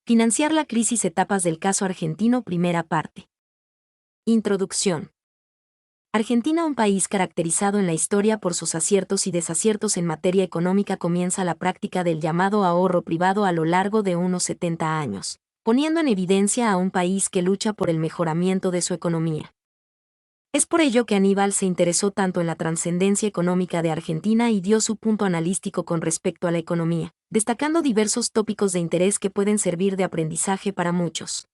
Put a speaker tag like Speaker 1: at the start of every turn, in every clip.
Speaker 1: Financiar la crisis, etapas del caso argentino, primera parte. Introducción. Argentina, un país caracterizado en la historia por sus aciertos y desaciertos en materia económica, comienza la práctica del llamado ahorro privado a lo largo de unos 70 años, poniendo en evidencia a un país que lucha por el mejoramiento de su economía. Es por ello que Aníbal se interesó tanto en la trascendencia económica de Argentina y dio su punto analítico con respecto a la economía, destacando diversos tópicos de interés que pueden servir de aprendizaje para muchos.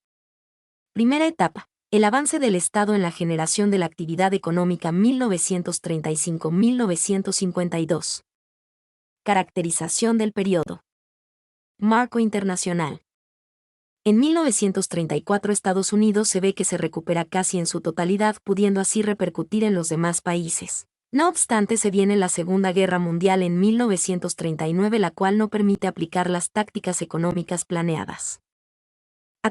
Speaker 1: Primera etapa: el avance del Estado en la generación de la actividad económica 1935-1952. Caracterización del periodo. Marco internacional. En 1934 Estados Unidos se ve que se recupera casi en su totalidad, pudiendo así repercutir en los demás países. No obstante, se viene la Segunda Guerra Mundial en 1939, la cual no permite aplicar las tácticas económicas planeadas.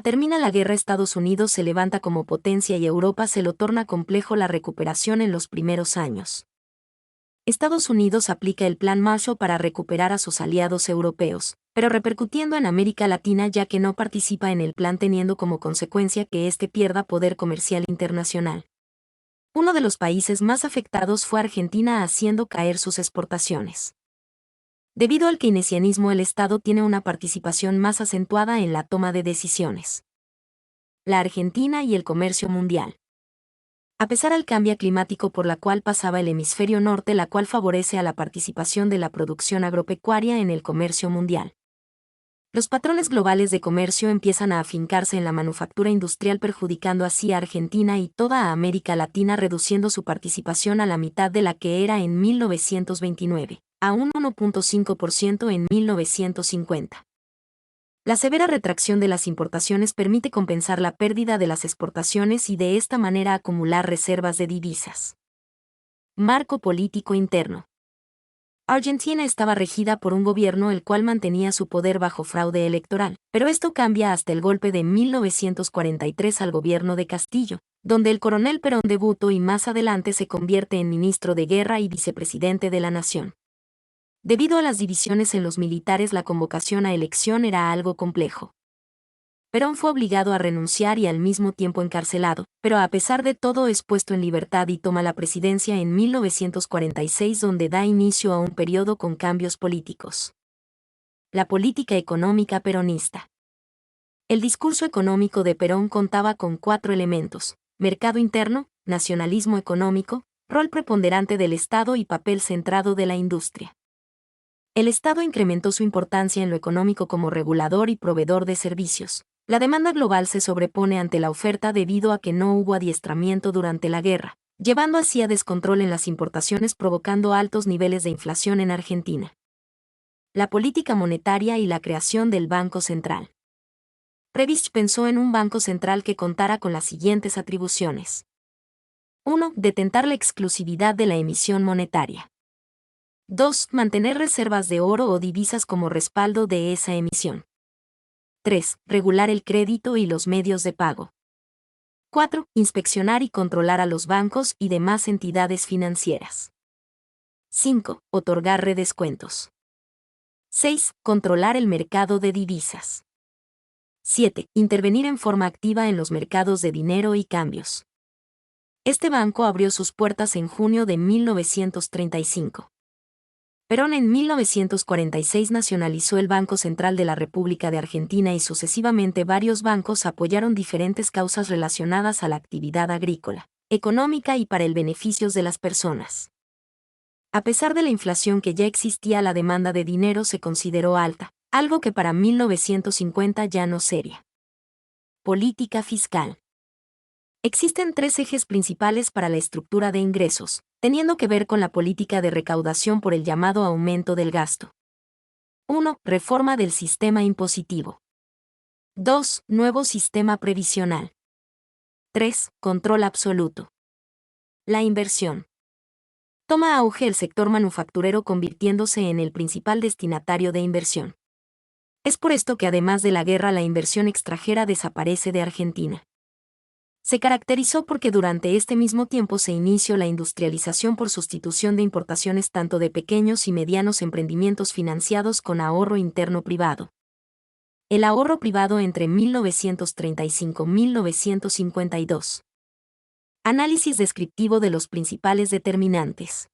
Speaker 1: Termina la guerra, Estados Unidos se levanta como potencia y Europa se lo torna complejo la recuperación en los primeros años. Estados Unidos aplica el Plan Marshall para recuperar a sus aliados europeos, pero repercutiendo en América Latina, ya que no participa en el plan, teniendo como consecuencia que éste pierda poder comercial internacional. Uno de los países más afectados fue Argentina, haciendo caer sus exportaciones. Debido al keynesianismo, el Estado tiene una participación más acentuada en la toma de decisiones. La Argentina y el comercio mundial. A pesar del cambio climático por la cual pasaba el hemisferio norte, la cual favorece a la participación de la producción agropecuaria en el comercio mundial. Los patrones globales de comercio empiezan a afincarse en la manufactura industrial, perjudicando así a Argentina y toda América Latina, reduciendo su participación a la mitad de la que era en 1929, a un 1.5% en 1950. La severa retracción de las importaciones permite compensar la pérdida de las exportaciones y de esta manera acumular reservas de divisas. Marco político interno. Argentina estaba regida por un gobierno el cual mantenía su poder bajo fraude electoral, pero esto cambia hasta el golpe de 1943 al gobierno de Castillo, donde el coronel Perón debutó y más adelante se convierte en ministro de guerra y vicepresidente de la nación. Debido a las divisiones en los militares, la convocación a elección era algo complejo. Perón fue obligado a renunciar y al mismo tiempo encarcelado, pero a pesar de todo es puesto en libertad y toma la presidencia en 1946, donde da inicio a un periodo con cambios políticos. La política económica peronista. El discurso económico de Perón contaba con 4 elementos: mercado interno, nacionalismo económico, rol preponderante del Estado y papel centrado de la industria. El Estado incrementó su importancia en lo económico como regulador y proveedor de servicios. La demanda global se sobrepone ante la oferta debido a que no hubo adiestramiento durante la guerra, llevando así a descontrol en las importaciones, provocando altos niveles de inflación en Argentina. La política monetaria y la creación del Banco Central. Prebisch pensó en un banco central que contara con las siguientes atribuciones. 1. Detentar la exclusividad de la emisión monetaria. 2. Mantener reservas de oro o divisas como respaldo de esa emisión. 3. Regular el crédito y los medios de pago. 4. Inspeccionar y controlar a los bancos y demás entidades financieras. 5. Otorgar redescuentos. 6. Controlar el mercado de divisas. 7. Intervenir en forma activa en los mercados de dinero y cambios. Este banco abrió sus puertas en junio de 1935. Perón en 1946 nacionalizó el Banco Central de la República de Argentina y sucesivamente varios bancos apoyaron diferentes causas relacionadas a la actividad agrícola, económica y para el beneficio de las personas. A pesar de la inflación que ya existía, la demanda de dinero se consideró alta, algo que para 1950 ya no sería. Política fiscal. Existen 3 ejes principales para la estructura de ingresos, teniendo que ver con la política de recaudación por el llamado aumento del gasto. 1. Reforma del sistema impositivo. 2. Nuevo sistema previsional. 3. Control absoluto. La inversión. Toma auge el sector manufacturero, convirtiéndose en el principal destinatario de inversión. Es por esto que además de la guerra, la inversión extranjera desaparece de Argentina. Se caracterizó porque durante este mismo tiempo se inició la industrialización por sustitución de importaciones tanto de pequeños y medianos emprendimientos financiados con ahorro interno privado. El ahorro privado entre 1935-1952. Análisis descriptivo de los principales determinantes.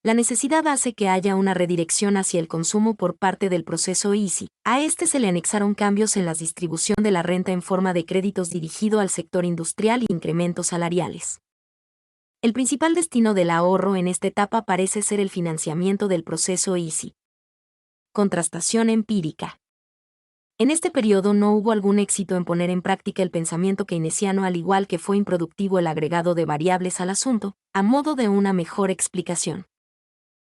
Speaker 1: La necesidad hace que haya una redirección hacia el consumo por parte del proceso Easy. A este se le anexaron cambios en la distribución de la renta en forma de créditos dirigido al sector industrial y incrementos salariales. El principal destino del ahorro en esta etapa parece ser el financiamiento del proceso Easy. Contrastación empírica. En este periodo no hubo algún éxito en poner en práctica el pensamiento keynesiano, al igual que fue improductivo el agregado de variables al asunto, a modo de una mejor explicación.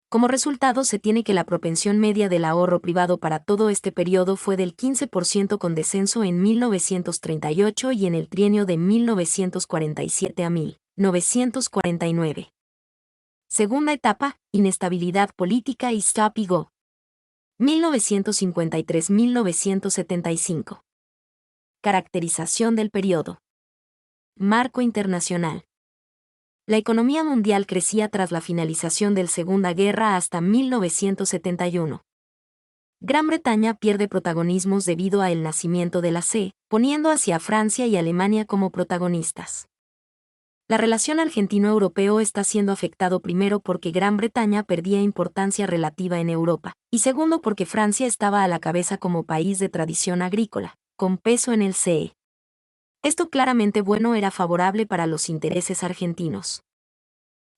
Speaker 1: Como resultado, se tiene que la propensión media del ahorro privado para todo este periodo fue del 15% con descenso en 1938 y en el trienio de 1947 a 1949. Segunda etapa, inestabilidad política y stop y go. 1953-1975. Caracterización del periodo. Marco internacional. La economía mundial crecía tras la finalización de la Segunda Guerra hasta 1971. Gran Bretaña pierde protagonismos debido al nacimiento de la CE, poniendo hacia Francia y Alemania como protagonistas. La relación argentino-europeo está siendo afectado primero porque Gran Bretaña perdía importancia relativa en Europa, y segundo porque Francia estaba a la cabeza como país de tradición agrícola, con peso en el CE. Esto claramente bueno era favorable para los intereses argentinos.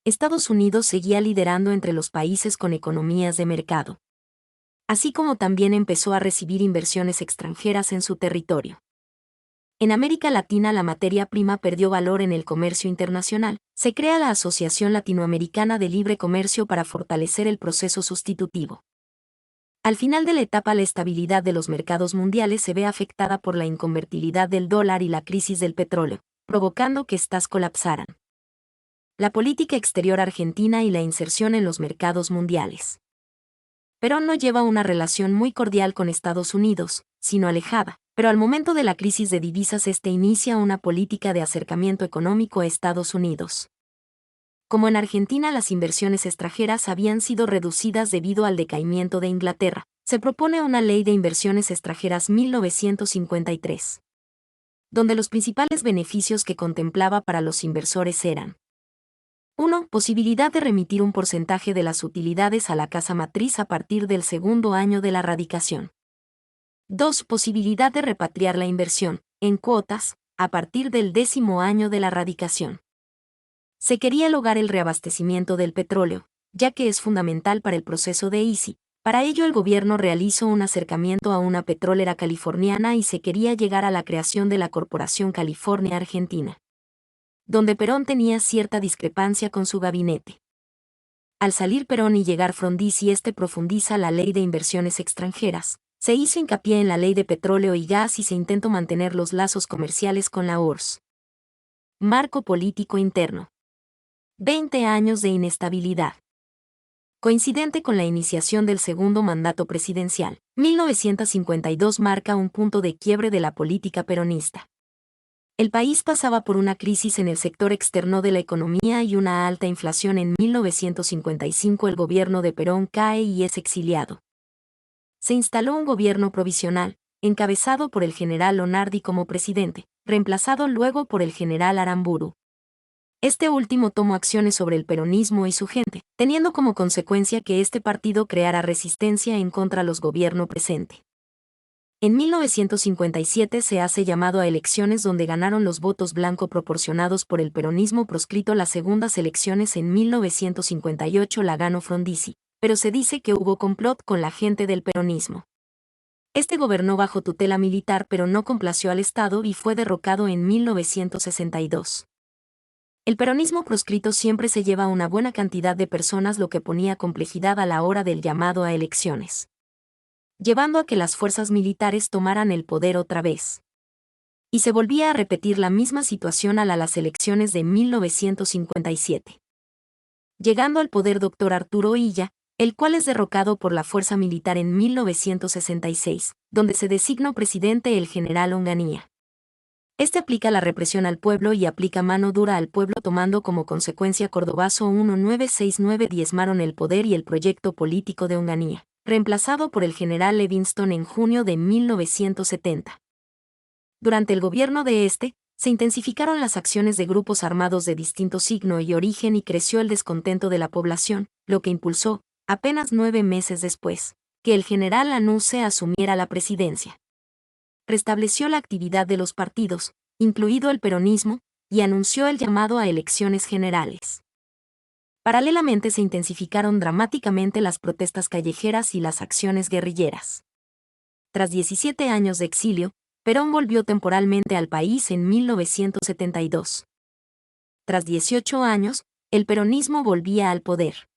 Speaker 1: Estados Unidos seguía liderando entre los países con economías de mercado. Así como también empezó a recibir inversiones extranjeras en su territorio. En América Latina la materia prima perdió valor en el comercio internacional. Se crea la Asociación Latinoamericana de Libre Comercio para fortalecer el proceso sustitutivo. Al final de la etapa, la estabilidad de los mercados mundiales se ve afectada por la inconvertibilidad del dólar y la crisis del petróleo, provocando que éstas colapsaran. La política exterior argentina y la inserción en los mercados mundiales. Perón no lleva una relación muy cordial con Estados Unidos, sino alejada, pero al momento de la crisis de divisas inicia una política de acercamiento económico a Estados Unidos. Como en Argentina las inversiones extranjeras habían sido reducidas debido al decaimiento de Inglaterra, se propone una Ley de Inversiones Extranjeras 1953, donde los principales beneficios que contemplaba para los inversores eran: 1. Posibilidad de remitir un porcentaje de las utilidades a la casa matriz a partir del segundo año de la radicación. 2. Posibilidad de repatriar la inversión, en cuotas, a partir del 10º año de la radicación. Se quería lograr el reabastecimiento del petróleo, ya que es fundamental para el proceso de Easy. Para ello el gobierno realizó un acercamiento a una petrolera californiana y se quería llegar a la creación de la Corporación California Argentina, donde Perón tenía cierta discrepancia con su gabinete. Al salir Perón y llegar Frondizi, profundiza la Ley de Inversiones Extranjeras. Se hizo hincapié en la Ley de Petróleo y Gas y se intentó mantener los lazos comerciales con la URSS. Marco político interno. 20 años de inestabilidad. Coincidente con la iniciación del segundo mandato presidencial, 1952 marca un punto de quiebre de la política peronista. El país pasaba por una crisis en el sector externo de la economía y una alta inflación. En 1955 el gobierno de Perón cae y es exiliado. Se instaló un gobierno provisional, encabezado por el general Lonardi como presidente, reemplazado luego por el general Aramburu. Este último tomó acciones sobre el peronismo y su gente, teniendo como consecuencia que este partido creara resistencia en contra los gobierno presente. En 1957 se hace llamado a elecciones donde ganaron los votos blanco proporcionados por el peronismo proscrito. Las segundas elecciones en 1958 la ganó Frondizi, pero se dice que hubo complot con la gente del peronismo. Gobernó bajo tutela militar pero no complació al Estado y fue derrocado en 1962. El peronismo proscrito siempre se lleva una buena cantidad de personas, lo que ponía complejidad a la hora del llamado a elecciones, llevando a que las fuerzas militares tomaran el poder otra vez. Y se volvía a repetir la misma situación a las elecciones de 1957. Llegando al poder Dr. Arturo Illa, el cual es derrocado por la fuerza militar en 1966, donde se designó presidente el general Onganía. Aplica la represión al pueblo y aplica mano dura al pueblo, tomando como consecuencia Cordobazo 1969 diezmaron el poder y el proyecto político de Onganía, reemplazado por el general Livingston en junio de 1970. Durante el gobierno de este, se intensificaron las acciones de grupos armados de distinto signo y origen y creció el descontento de la población, lo que impulsó, apenas 9 meses después, que el general Lanusse asumiera la presidencia. Restableció la actividad de los partidos, incluido el peronismo, y anunció el llamado a elecciones generales. Paralelamente se intensificaron dramáticamente las protestas callejeras y las acciones guerrilleras. Tras 17 años de exilio, Perón volvió temporalmente al país en 1972. Tras 18 años, el peronismo volvía al poder.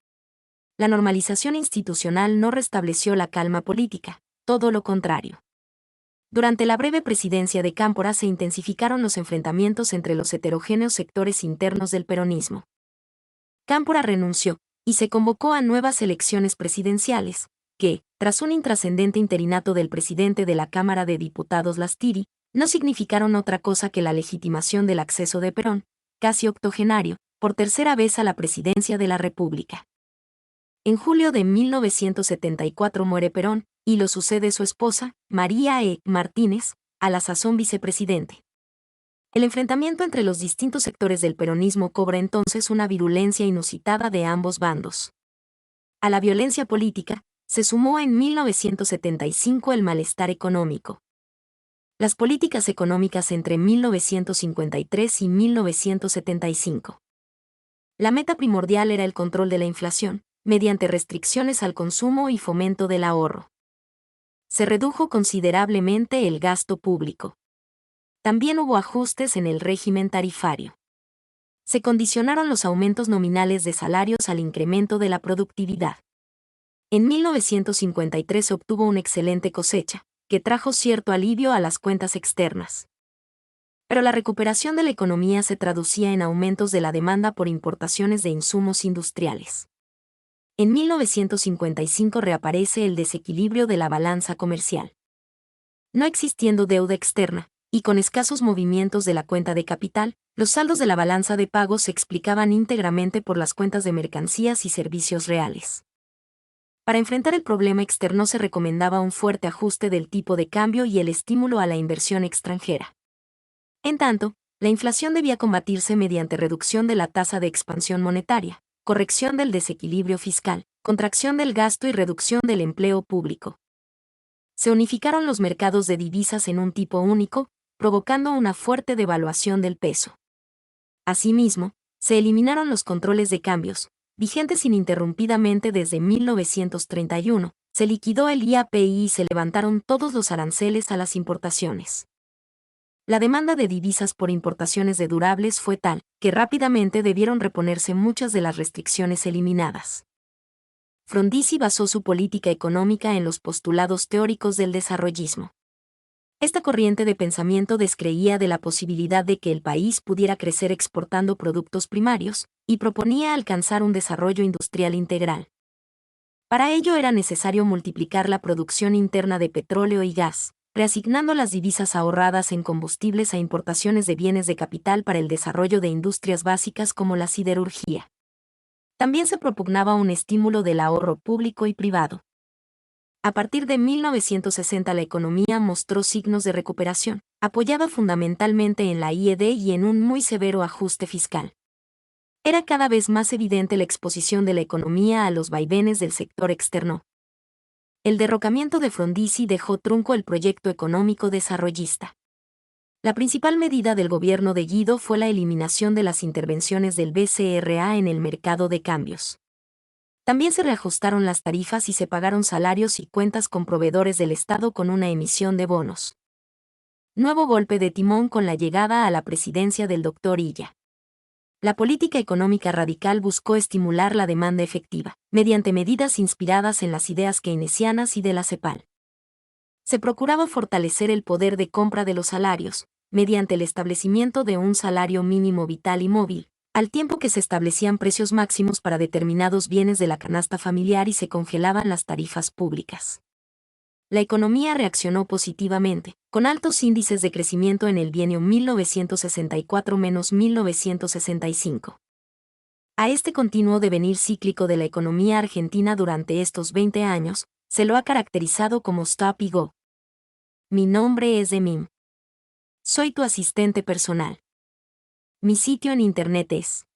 Speaker 1: La normalización institucional no restableció la calma política, todo lo contrario. Durante la breve presidencia de Cámpora se intensificaron los enfrentamientos entre los heterogéneos sectores internos del peronismo. Cámpora renunció, y se convocó a nuevas elecciones presidenciales, que, tras un intrascendente interinato del presidente de la Cámara de Diputados Lastiri, no significaron otra cosa que la legitimación del acceso de Perón, casi octogenario, por tercera vez a la presidencia de la República. En julio de 1974 muere Perón, y lo sucede su esposa, María E. Martínez, a la sazón vicepresidente. El enfrentamiento entre los distintos sectores del peronismo cobra entonces una virulencia inusitada de ambos bandos. A la violencia política, se sumó en 1975 el malestar económico. Las políticas económicas entre 1953 y 1975. La meta primordial era el control de la inflación, mediante restricciones al consumo y fomento del ahorro. Se redujo considerablemente el gasto público. También hubo ajustes en el régimen tarifario. Se condicionaron los aumentos nominales de salarios al incremento de la productividad. En 1953 se obtuvo una excelente cosecha, que trajo cierto alivio a las cuentas externas. Pero la recuperación de la economía se traducía en aumentos de la demanda por importaciones de insumos industriales. En 1955 reaparece el desequilibrio de la balanza comercial. No existiendo deuda externa, y con escasos movimientos de la cuenta de capital, los saldos de la balanza de pagos se explicaban íntegramente por las cuentas de mercancías y servicios reales. Para enfrentar el problema externo se recomendaba un fuerte ajuste del tipo de cambio y el estímulo a la inversión extranjera. En tanto, la inflación debía combatirse mediante reducción de la tasa de expansión monetaria, corrección del desequilibrio fiscal, contracción del gasto y reducción del empleo público. Se unificaron los mercados de divisas en un tipo único, provocando una fuerte devaluación del peso. Asimismo, se eliminaron los controles de cambios, vigentes ininterrumpidamente desde 1931, se liquidó el IAPI y se levantaron todos los aranceles a las importaciones. La demanda de divisas por importaciones de durables fue tal, que rápidamente debieron reponerse muchas de las restricciones eliminadas. Frondizi basó su política económica en los postulados teóricos del desarrollismo. Esta corriente de pensamiento descreía de la posibilidad de que el país pudiera crecer exportando productos primarios, y proponía alcanzar un desarrollo industrial integral. Para ello era necesario multiplicar la producción interna de petróleo y gas, reasignando las divisas ahorradas en combustibles a importaciones de bienes de capital para el desarrollo de industrias básicas como la siderurgia. También se propugnaba un estímulo del ahorro público y privado. A partir de 1960 la economía mostró signos de recuperación, apoyada fundamentalmente en la IED y en un muy severo ajuste fiscal. Era cada vez más evidente la exposición de la economía a los vaivenes del sector externo. El derrocamiento de Frondizi dejó trunco el proyecto económico desarrollista. La principal medida del gobierno de Guido fue la eliminación de las intervenciones del BCRA en el mercado de cambios. También se reajustaron las tarifas y se pagaron salarios y cuentas con proveedores del Estado con una emisión de bonos. Nuevo golpe de timón con la llegada a la presidencia del Dr. Illa. La política económica radical buscó estimular la demanda efectiva, mediante medidas inspiradas en las ideas keynesianas y de la CEPAL. Se procuraba fortalecer el poder de compra de los salarios, mediante el establecimiento de un salario mínimo vital y móvil, al tiempo que se establecían precios máximos para determinados bienes de la canasta familiar y se congelaban las tarifas públicas. La economía reaccionó positivamente, con altos índices de crecimiento en el bienio 1964-1965. A este continuo devenir cíclico de la economía argentina durante estos 20 años, Se lo ha caracterizado como Stop y Go. Mi nombre es Demim. Soy tu asistente personal. Mi sitio en internet es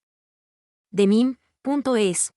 Speaker 1: demim.es.tl.